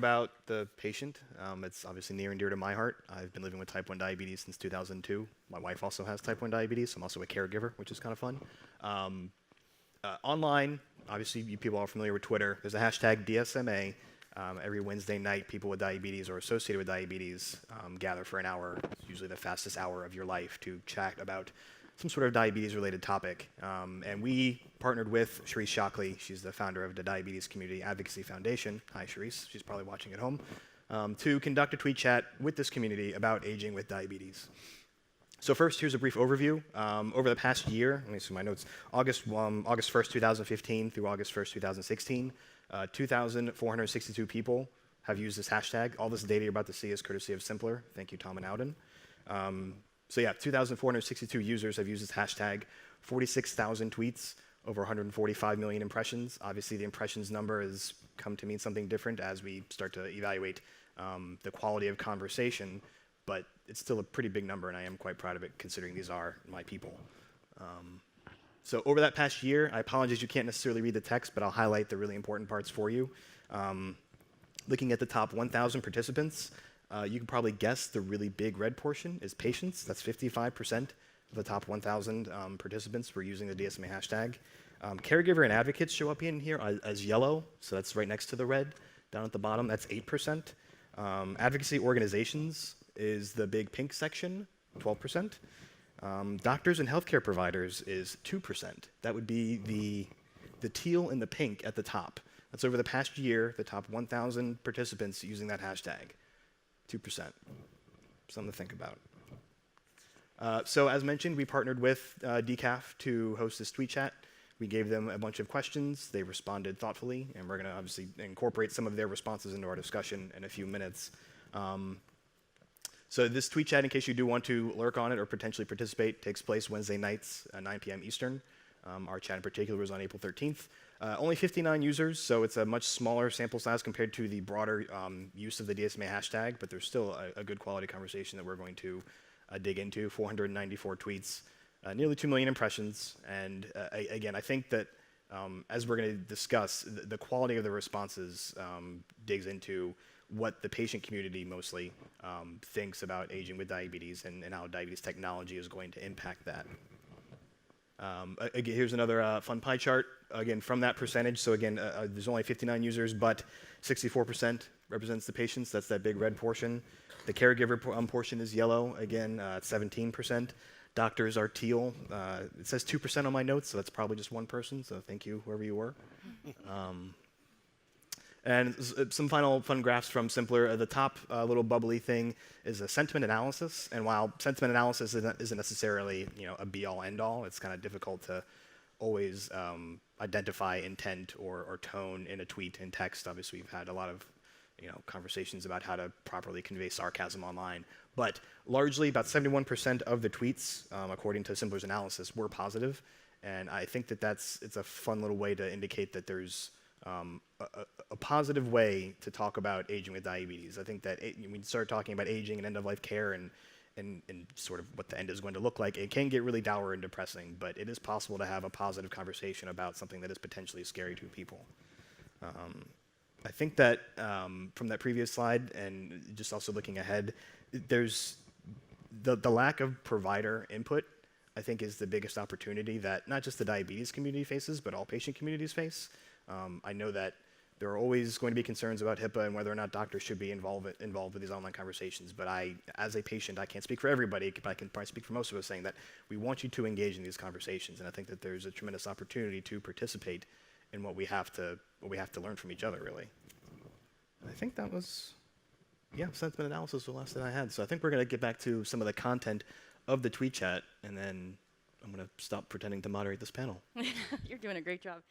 about the patient. It's obviously near and dear to my heart. I've been living with type 1 diabetes since 2002. My wife also has type 1 diabetes, so I'm also a caregiver, which is kind of fun. Online, obviously you people are familiar with Twitter. There's a hashtag DSMA. Every Wednesday night, people with diabetes or associated with diabetes gather for an hour. It's usually the fastest hour of your life to chat about some sort of diabetes-related topic. And we partnered with Sharice Shockley. She's the founder of the Diabetes Community Advocacy Foundation. Hi, Sharice. She's probably watching at home. To conduct a tweet chat with this community about aging with diabetes. So first, here's a brief overview. Over the past year, let me see my notes, August 1st, 2015 through August 1st, 2016, 2,462 people have used this hashtag. All this data you're about to see is courtesy of Simpler. Thank you, Tom and Alden. So yeah, 2,462 users have used this hashtag, 46,000 tweets, over 145 million impressions. Obviously, the impressions number has come to mean something different as we start to evaluate the quality of conversation, but it's still a pretty big number, and I am quite proud of it, considering these are my people. So over that past year, I apologize you can't necessarily read the text, but I'll highlight the really important parts for you. Looking at the top 1,000 participants, you can probably guess the really big red portion is patients. That's 55% of the top 1,000 participants were using the DSMA hashtag. Caregiver and advocates show up in here as yellow, so that's right next to the red. Down at the bottom, that's 8%. Advocacy organizations is the big pink section, 12%. Doctors and healthcare providers is 2%. That would be the teal and the pink at the top. That's over the past year, the top 1,000 participants using that hashtag. 2%. Something to think about. So as mentioned, we partnered with DCAF to host this tweet chat. We gave them a bunch of questions. They responded thoughtfully, and we're going to obviously incorporate some of their responses into our discussion in a few minutes. So this tweet chat, in case you do want to lurk on it or potentially participate, takes place Wednesday nights at 9 p.m. Eastern. Our chat in particular was on April 13th. Only 59 users, so it's a much smaller sample size compared to the broader use of the DSMA hashtag, but there's still a good quality conversation that we're going to dig into. 494 tweets, nearly 2 million impressions, and again, I think that as we're going to discuss, the quality of the responses digs into what the patient community mostly thinks about aging with diabetes and how diabetes technology is going to impact that. Again, here's another fun pie chart, again, from that percentage. So again, there's only 59 users, but 64% represents the patients. That's that big red portion. The caregiver portion is yellow, again, 17%. Doctors are teal. It says 2% on my notes, so that's probably just one person, so thank you, whoever you were. And some final fun graphs from Simpler. The top little bubbly thing is a sentiment analysis. And while sentiment analysis isn't necessarily a be-all, end-all, it's kind of difficult to always identify intent or tone in a tweet in text. Obviously, we've had a lot of conversations about how to properly convey sarcasm online. But largely, about 71% of the tweets, according to Simpler's analysis, were positive. And I think that it's a fun little way to indicate that there's a positive way to talk about aging with diabetes. I think that when you start talking about aging and end-of-life care and sort of what the end is going to look like, it can get really dour and depressing, but it is possible to have a positive conversation about something that is potentially scary to people. I think that from that previous slide, and just also looking ahead, there's the lack of provider input, I think, is the biggest opportunity that not just the diabetes community faces, but all patient communities face. I know that there are always going to be concerns about HIPAA and whether or not doctors should be involved with these online conversations, but as a patient, I can't speak for everybody, but I can probably speak for most of us, saying that we want you to engage in these conversations, and I think that there's a tremendous opportunity to participate in what we have to learn from each other, really. And I think that was, sentiment analysis was the last that I had, so I think we're going to get back to some of the content of the tweet chat, and then I'm going to stop pretending to moderate this panel. You're doing a great job.